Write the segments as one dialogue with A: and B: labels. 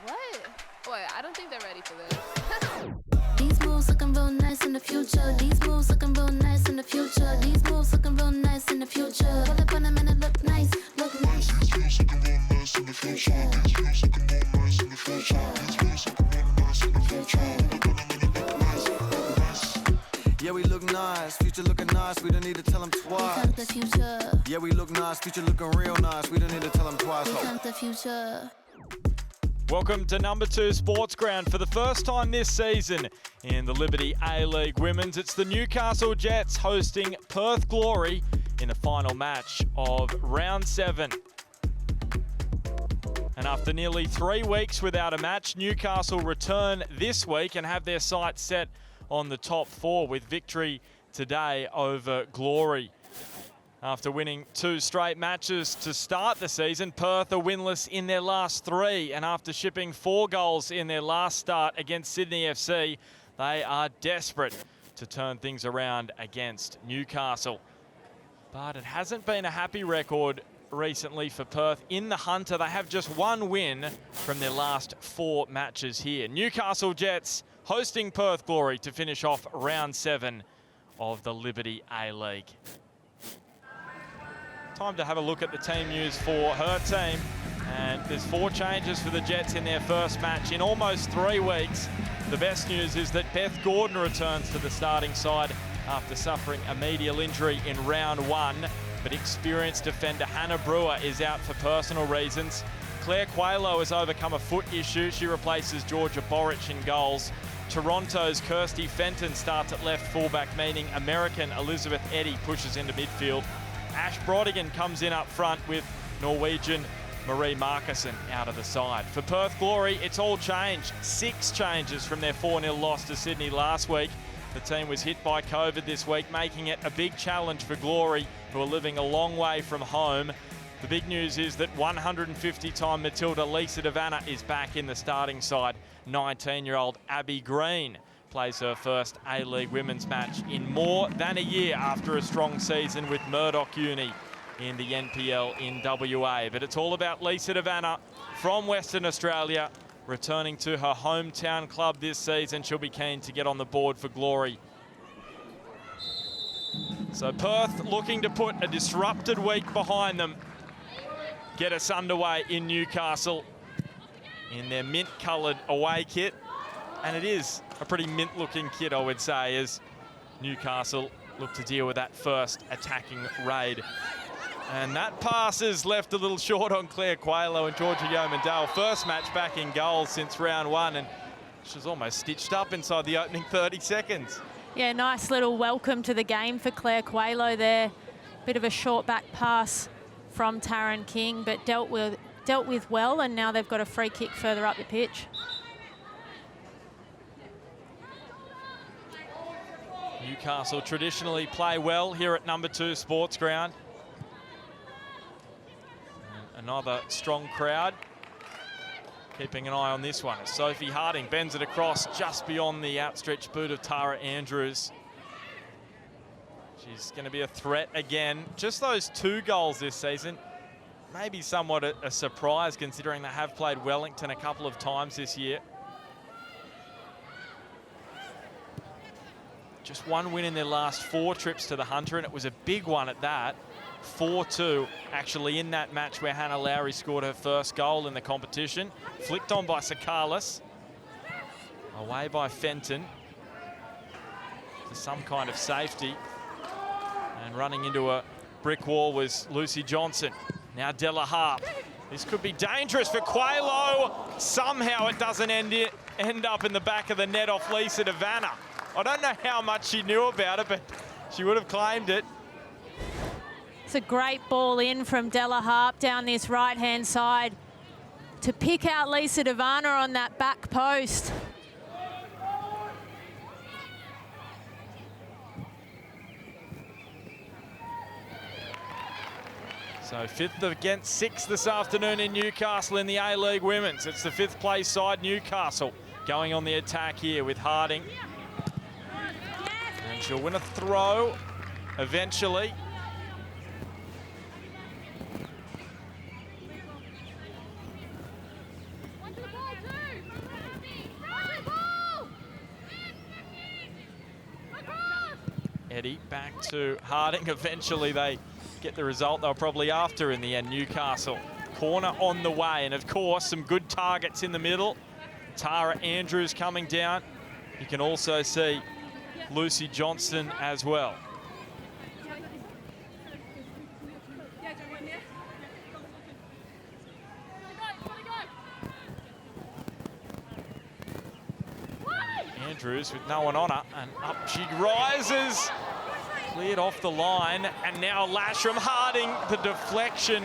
A: What? Wait, I don't think they're ready for this.
B: These moves looking real nice in the future. These moves looking real nice in the future. These moves looking real nice in the future. Pull up on them and it look nice, look nice. These moves looking real nice in the future. These moves looking real nice in the future. These moves looking real nice in the future. Pull up on them and it look nice, look nice.
C: Yeah, we look nice, future looking nice, we don't need to tell them twice.
B: Here comes the future.
C: Yeah, we look nice, future looking real nice, we don't need to tell them twice.
B: Here comes the future.
D: Welcome to number 2 Sports Ground. For the first time this season in the Liberty A-League Women's, it's the Newcastle Jets hosting Perth Glory in the final match of round 7. And after nearly 3 weeks without a match, Newcastle return this week and have their sights set on the top 4 with victory today over Glory. After winning 2 straight matches to start the season, Perth are winless in their last 3, and after shipping 4 goals in their last start against Sydney FC, they are desperate to turn things around against Newcastle. But it hasn't been a happy record recently for Perth. In the Hunter, they have just 1 win from their last 4 matches here. Newcastle Jets hosting Perth Glory to finish off round 7 of the Liberty A-League. Time to have a look at the team news for her team. And there's 4 changes for the Jets in their first match in almost 3 weeks. The best news is that Beth Gordon returns to the starting side after suffering a medial injury in round 1. But experienced defender Hannah Brewer is out for personal reasons. Claire Coelho has overcome a foot issue. She replaces Georgia Boric in goals. Toronto's Kirsty Fenton starts at left fullback, meaning American Elizabeth Eddy pushes into midfield. Ash Brodigan comes in up front with Norwegian Marie Markussen out of the side. For Perth Glory, it's all changed. 6 changes from their 4-0 loss to Sydney last week. The team was hit by COVID this week, making it a big challenge for Glory, who are living a long way from home. The big news is that 150-time Matilda Lisa DeVanna is back in the starting side. 19-year-old Abby Green plays her first A-League women's match in more than a year after a strong season with Murdoch Uni in the NPL in WA. But it's all about Lisa DeVanna from Western Australia, returning to her hometown club this season. She'll be keen to get on the board for Glory. So Perth looking to put a disrupted week behind them, get us underway in Newcastle in their mint-coloured away kit. And it is a pretty mint-looking kit, I would say, as Newcastle look to deal with that first attacking raid. And that pass is left a little short on Claire Coelho and Georgia Yeomandale. First match back in goals since round 1, and she's almost stitched up inside the opening 30 seconds.
E: Yeah, nice little welcome to the game for Claire Coelho there. Bit of a short back pass from Taryn King, but dealt with well, and now they've got a free kick further up the pitch.
D: Newcastle traditionally play well here at number 2 Sports Ground. And another strong crowd keeping an eye on this one. Sophie Harding bends it across just beyond the outstretched boot of Tara Andrews. She's going to be a threat again. Just those 2 goals this season, maybe somewhat a surprise considering they have played Wellington a couple of times this year. Just 1 win in their last 4 trips to the Hunter, and it was a big one at that. 4-2 actually in that match where Hannah Lowry scored her first goal in the competition. Flicked on by Sakalis. Away by Fenton for some kind of safety. And running into a brick wall was Lucy Johnson. Now Della Harp. This could be dangerous for Coelho. Somehow it doesn't end up in the back of the net off Lisa DeVanna. I don't know how much she knew about it, but she would have claimed it.
E: It's a great ball in from Della Harp down this right-hand side to pick out Lisa DeVanna on that back post.
D: So 5th against 6th this afternoon in Newcastle in the A-League Women's. It's the 5th place side, Newcastle, going on the attack here with Harding. And she'll win a throw eventually. Eddie back to Harding. Eventually they get the result they were probably after in the end, Newcastle. Corner on the way, and of course some good targets in the middle. Tara Andrews coming down. You can also see Lucy Johnston as well. Andrews with no one on her, and up she rises. Cleared off the line, and now Lashram. Harding, the deflection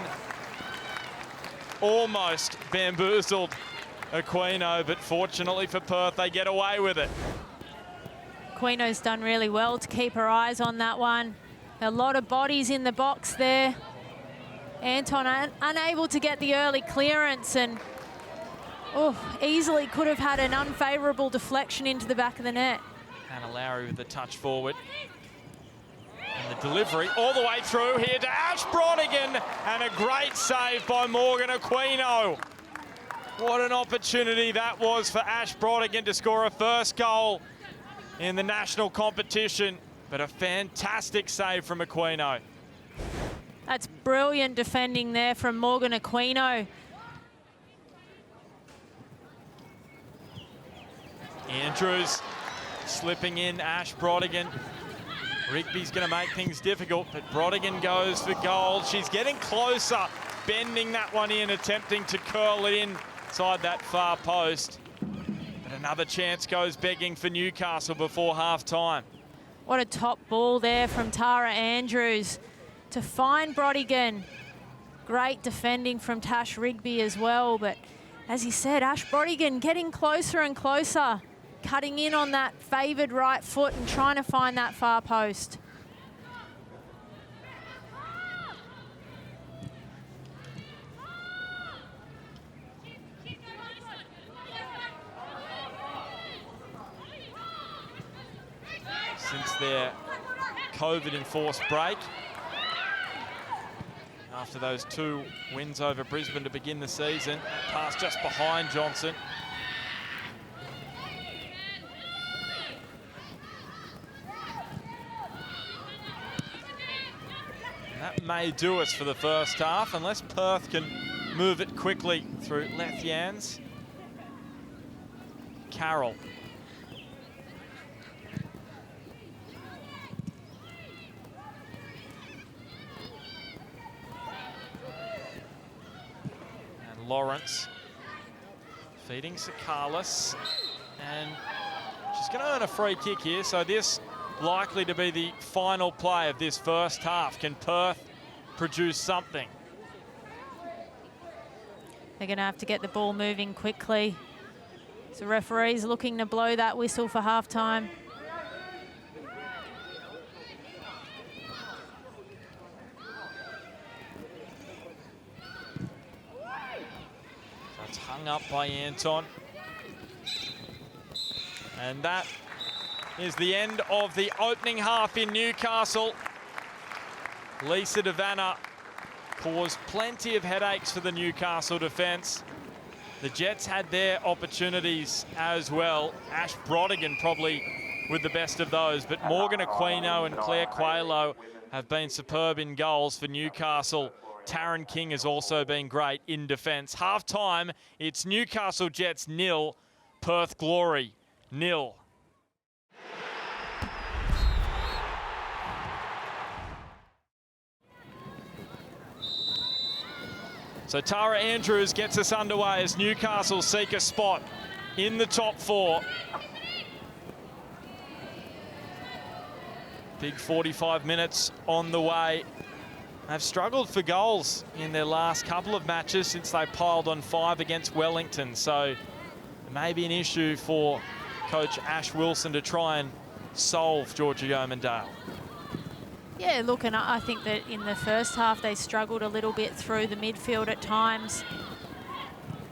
D: almost bamboozled Aquino, but fortunately for Perth, they get away with it.
E: Aquino's done really well to keep her eyes on that one. A lot of bodies in the box there. Anton unable to get the early clearance, and easily could have had an unfavourable deflection into the back of the net.
D: Hannah Lowry with the touch forward. And the delivery all the way through here to Ash Brodigan, and a great save by Morgan Aquino. What an opportunity that was for Ash Brodigan to score a first goal in the national competition, but a fantastic save from Aquino.
E: That's brilliant defending there from Morgan Aquino.
D: Andrews slipping in, Ash Brodigan. Rigby's going to make things difficult, but Brodigan goes for goal. She's getting closer, bending that one in, attempting to curl it inside that far post. But another chance goes begging for Newcastle before half-time.
E: What a top ball there from Tara Andrews to find Brodigan. Great defending from Tash Rigby as well, but as he said, Ash Brodigan getting closer and closer, cutting in on that favoured right foot and trying to find that far post.
D: Since their COVID-enforced break, after those 2 wins over Brisbane to begin the season, pass just behind Johnson. That may do us for the first half, unless Perth can move it quickly through Lethians. Carroll. And Lawrence feeding Sakalis, and she's going to earn a free kick here, so this likely to be the final play of this first half. Can Perth produce something?
E: They're going to have to get the ball moving quickly. So referee's looking to blow that whistle for halftime.
D: That's hung up by Anton. And that is the end of the opening half in Newcastle. Lisa DeVanna caused plenty of headaches for the Newcastle defence. The Jets had their opportunities as well. Ash Brodigan probably with the best of those, but Morgan Aquino and Claire Coelho have been superb in goals for Newcastle. Taryn King has also been great in defence. Half-time, it's Newcastle Jets 0, Perth Glory 0. So Tara Andrews gets us underway as Newcastle seek a spot in the top 4. Big 45 minutes on the way. They've struggled for goals in their last couple of matches since they piled on 5 against Wellington. So it may be an issue for coach Ash Wilson to try and solve Georgia Yeomandale.
E: Yeah, look, and I think that in the first half they struggled a little bit through the midfield at times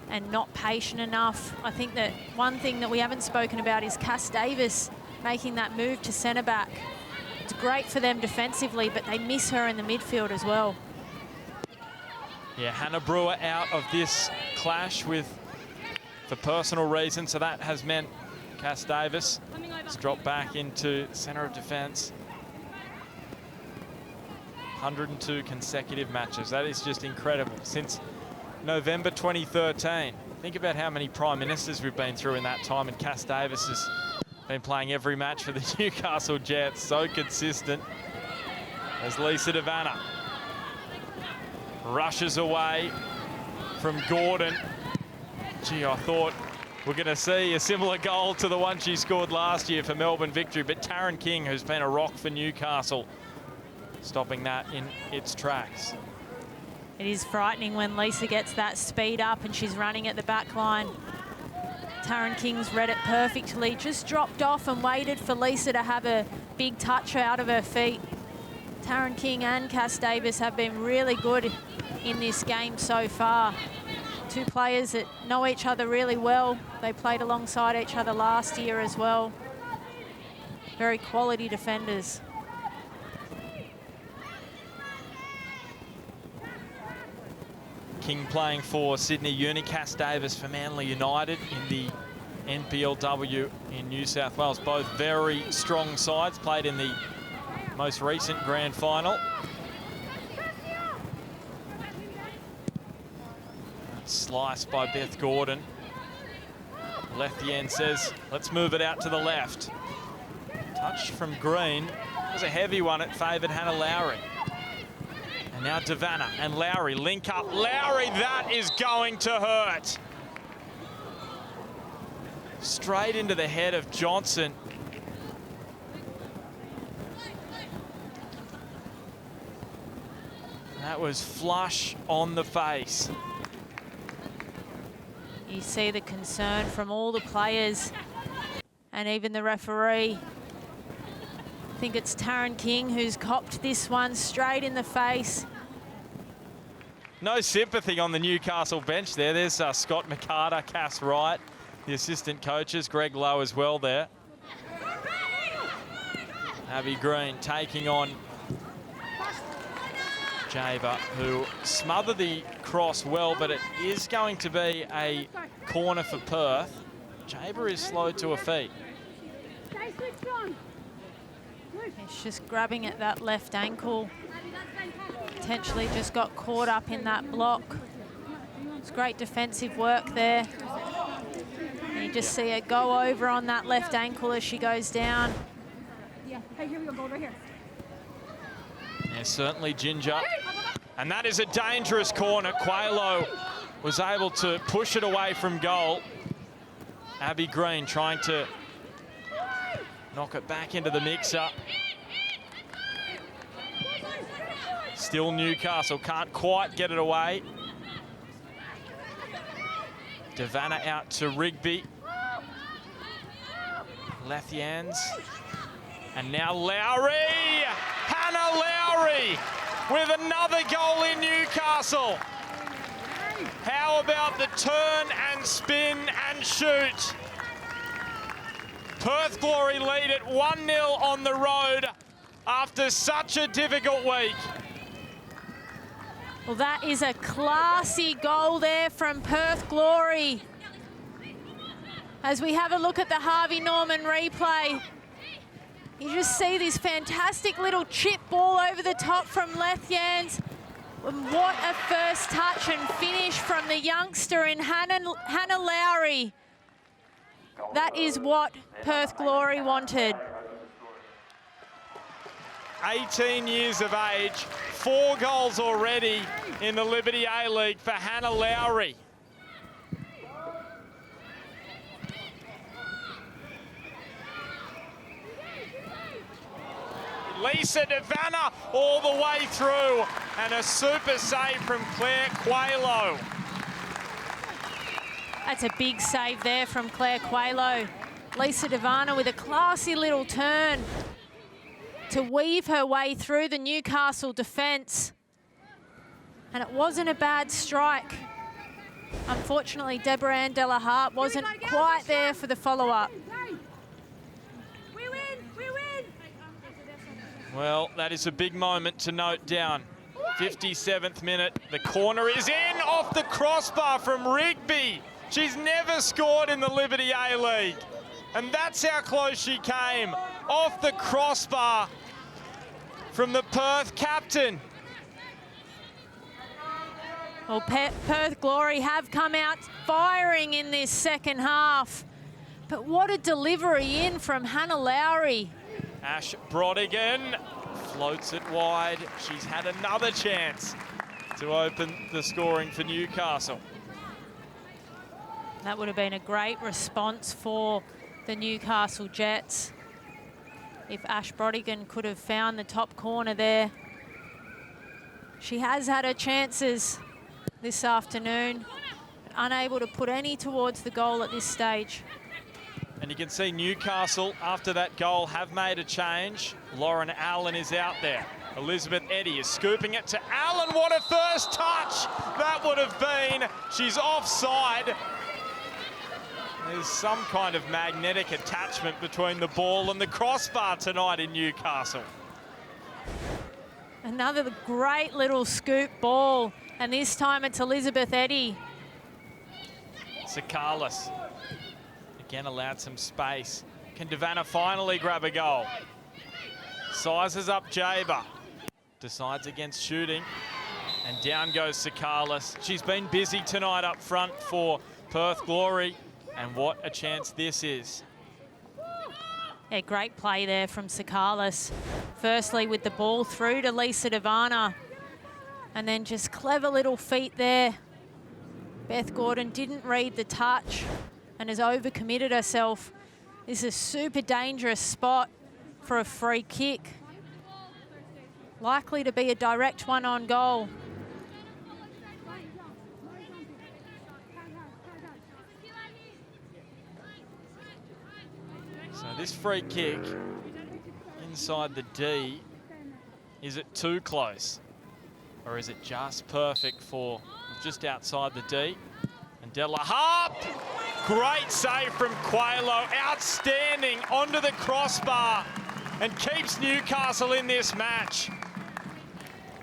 E: and not patient enough. I think that one thing that we haven't spoken about is Cass Davis making that move to centre back. It's great for them defensively, but they miss her in the midfield as well.
D: Yeah, Hannah Brewer out of this clash for personal reasons, so that has meant Cass Davis has dropped back into centre of defence. 102 consecutive matches. That is just incredible. Since November 2013. Think about how many prime ministers we've been through in that time, and Cass Davis has been playing every match for the Newcastle Jets. So consistent. As Lisa Devanna rushes away from Gordon. Gee, I thought we're going to see a similar goal to the one she scored last year for Melbourne victory, but Taryn King, who's been a rock for Newcastle, stopping that in its tracks.
E: It is frightening when Lisa gets that speed up and she's running at the back line. Taryn King's read it perfectly, just dropped off and waited for Lisa to have a big touch out of her feet. Taryn King and Cass Davis have been really good in this game so far. Two players that know each other really well. They played alongside each other last year as well. Very quality defenders.
D: King playing for Sydney Uni, Cass Davis for Manly United in the NPLW in New South Wales. Both very strong sides, played in the most recent grand final. Sliced by Beth Gordon. Lethien says, let's move it out to the left. Touch from Green. It was a heavy one. It favoured Hannah Lowry. And now Devanna and Lowry link up. Lowry, that is going to hurt. Straight into the head of Johnson. That was flush on the face.
E: You see the concern from all the players and even the referee. I think it's Taryn King who's copped this one straight in the face.
D: No sympathy on the Newcastle bench there. There's Scott McCarter, Cass Wright, the assistant coaches, Greg Lowe as well there. Abby Green taking on Jaber, who smothered the cross well, but it is going to be a corner for Perth. Jaber is slowed to her feet.
E: He's just grabbing at that left ankle. Potentially just got caught up in that block. It's great defensive work there. And you just see her go over on that left ankle as she goes down.
F: Yeah, hey, here we go, right here.
D: Yeah, certainly Ginger. And that is a dangerous corner. Quaylo was able to push it away from goal. Abby Green trying to knock it back into the mixer. Still Newcastle can't quite get it away. Devanna out to Rigby. Lethians. And now Lowry. Hannah Lowry with another goal in Newcastle. How about the turn and spin and shoot? Perth Glory lead at 1-0 on the road after such a difficult week.
E: Well, that is a classy goal there from Perth Glory. As we have a look at the Harvey Norman replay, you just see this fantastic little chip ball over the top from Lethians. What a first touch and finish from the youngster in Hannah Lowry. That is what Perth Glory wanted.
D: 18 years of age, 4 goals already in the Liberty A-League for Hannah Lowry. Lisa Devanna all the way through, and a super save from Claire Quaylo.
E: That's a big save there from Claire Quaylo. Lisa Devanna with a classy little turn to weave her way through the Newcastle defence. And it wasn't a bad strike. Unfortunately, Deborah Ann Della Hart wasn't quite there for the follow-up.
F: We win, we win.
D: Well, that is a big moment to note down. 57th minute, the corner is in off the crossbar from Rigby. She's never scored in the Liberty A-League. And that's how close she came, off the crossbar from the Perth captain.
E: Well, Perth Glory have come out firing in this second half. But what a delivery in from Hannah Lowry.
D: Ash Brodigan floats it wide. She's had another chance to open the scoring for Newcastle.
E: That would have been a great response for the Newcastle Jets if Ash Brodigan could have found the top corner there. She has had her chances this afternoon, unable to put any towards the goal at this stage.
D: And you can see Newcastle, after that goal, have made a change. Lauren Allen is out there. Elizabeth Eddy is scooping it to Allen. What a first touch that would have been. She's offside. There's some kind of magnetic attachment between the ball and the crossbar tonight in Newcastle.
E: Another great little scoop ball, and this time it's Elizabeth Eddy.
D: Sakalis again allowed some space. Can Devanna finally grab a goal? Sizes up Jaber. Decides against shooting. And down goes Sakalis. She's been busy tonight up front for Perth Glory. And what a chance this is.
E: Yeah, great play there from Sakalis. Firstly with the ball through to Lisa Devanna. And then just clever little feet there. Beth Gordon didn't read the touch and has overcommitted herself. This is a super dangerous spot for a free kick. Likely to be a direct one on goal.
D: So this free kick inside the D, is it too close? Or is it just perfect for just outside the D? And Della Harp, great save from Quaylo, outstanding onto the crossbar and keeps Newcastle in this match.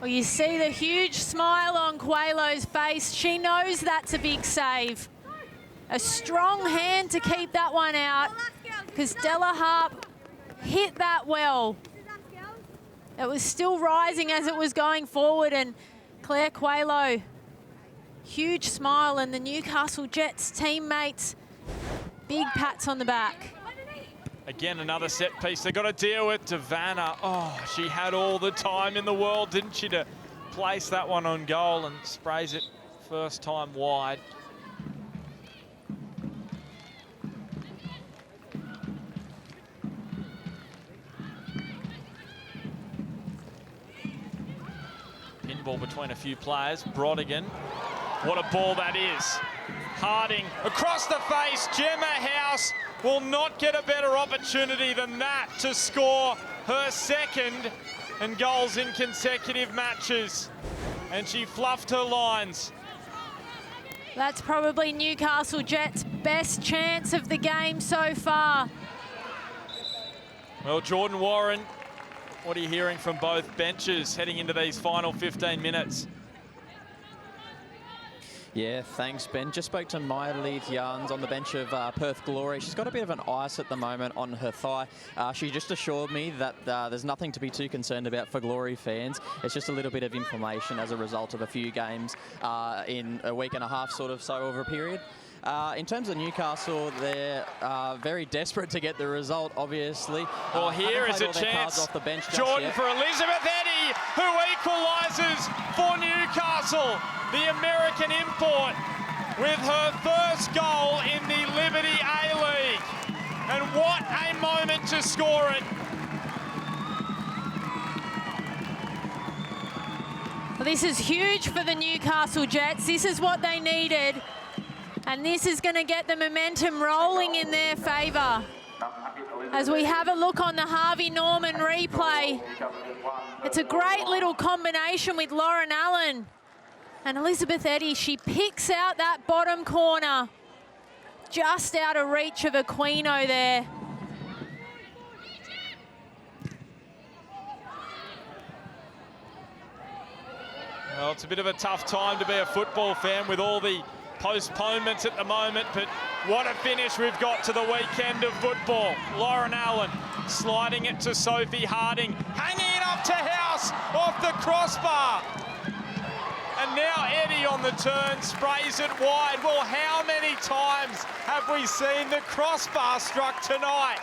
E: Well, you see the huge smile on Quaylo's face. She knows that's a big save. A strong hand to keep that one out because Della Harp hit that well. It was still rising as it was going forward, and Claire Quaylo, huge smile, and the Newcastle Jets teammates, big pats on the back.
D: Again, another set piece they've got to deal with. Devanna, oh, she had all the time in the world, didn't she, to place that one on goal, and sprays it first time wide. Pinball between a few players. Brodigan, what a ball that is. Harding across the face. Gemma House will not get a better opportunity than that to score her second and goals in consecutive matches. And she fluffed her lines.
E: That's probably Newcastle Jets' best chance of the game so far.
D: Well, Jordan Warren, what are you hearing from both benches heading into these final 15 minutes?
G: Yeah, thanks, Ben. Just spoke to Maya Leith-Yarns on the bench of Perth Glory. She's got a bit of an ice at the moment on her thigh. She just assured me that there's nothing to be too concerned about for Glory fans. It's just a little bit of inflammation as a result of a few games in a week and a half sort of so over a period. In terms of Newcastle, they're very desperate to get the result, obviously.
D: Well, here is a chance.
G: Off the bench
D: Jordan for Elizabeth Eddy, who equalises for Newcastle, the American import, with her first goal in the Liberty A-League. And what a moment to score it.
E: Well, this is huge for the Newcastle Jets. This is what they needed. And this is going to get the momentum rolling in their favour. As we have a look on the Harvey Norman replay, it's a great little combination with Lauren Allen. And Elizabeth Eddy, she picks out that bottom corner. Just out of reach of Aquino there.
D: Well, it's a bit of a tough time to be a football fan with all the postponements at the moment, but what a finish we've got to the weekend of football. Lauren Allen sliding it to Sophie Harding, hanging it up up to House off the crossbar. And now Eddie on the turn sprays it wide. Well, how many times have we seen the crossbar struck tonight?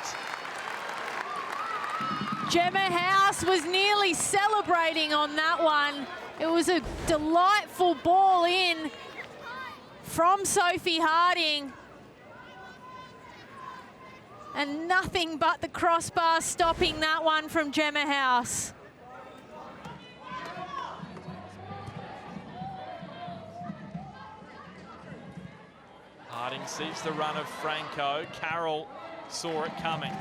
E: Gemma House was nearly celebrating on that one. It was a delightful ball in from Sophie Harding. And nothing but the crossbar stopping that one from Gemma House.
D: Harding sees the run of Franco. Carroll saw it coming.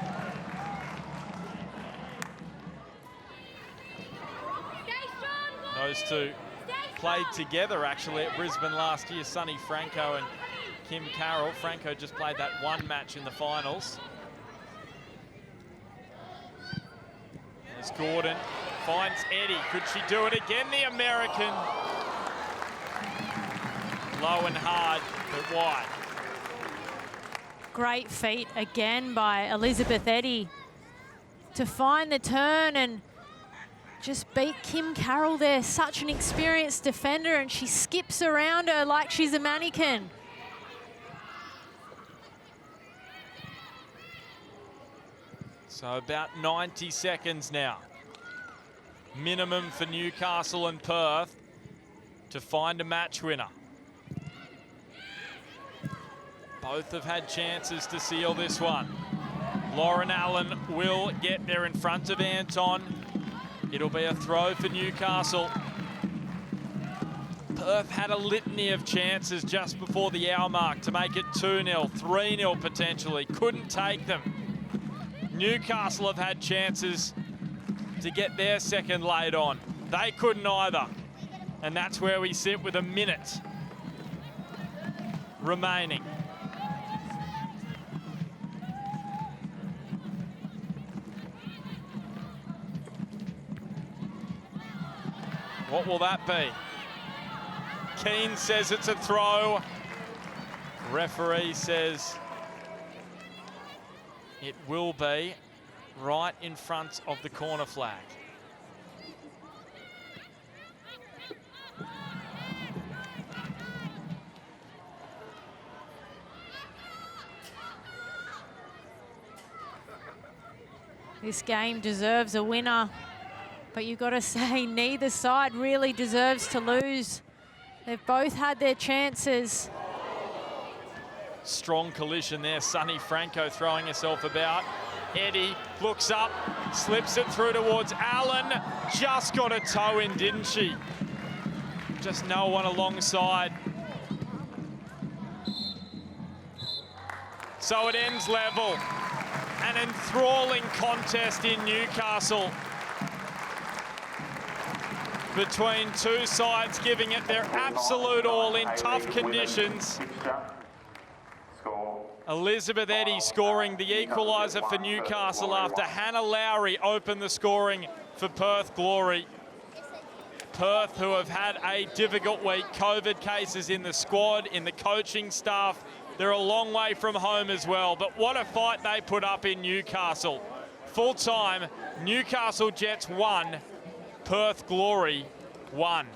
D: Those two played together actually at Brisbane last year, Sonny Franco and Kim Carroll. Franco just played that one match in the finals. As Gordon finds Eddie. Could she do it again, the American? Low and hard, but wide.
E: Great feat again by Elizabeth Eddy to find the turn and just beat Kim Carroll there. Such an experienced defender, and she skips around her like she's a mannequin.
D: So about 90 seconds now. Minimum for Newcastle and Perth to find a match winner. Both have had chances to seal this one. Lauren Allen will get there in front of Anton. It'll be a throw for Newcastle. Perth had a litany of chances just before the hour mark to make it 2-0, 3-0 potentially. Couldn't take them. Newcastle have had chances to get their second laid on. They couldn't either. And that's where we sit with a minute remaining. What will that be? Keane says it's a throw. Referee says it will be right in front of the corner flag.
E: This game deserves a winner, but you've got to say neither side really deserves to lose. They've both had their chances.
D: Strong collision there. Sonny Franco throwing herself about. Eddie looks up, slips it through towards Allen. Just got a toe in, didn't she? Just no one alongside. So it ends level. An enthralling contest in Newcastle between two sides giving it their absolute all in tough conditions. Elizabeth Eddy scoring the equaliser for Newcastle after Hannah Lowry opened the scoring for Perth Glory. Perth, who have had a difficult week, COVID cases in the squad, in the coaching staff. They're a long way from home as well, but what a fight they put up in Newcastle. Full time, Newcastle Jets 1, Perth Glory 1.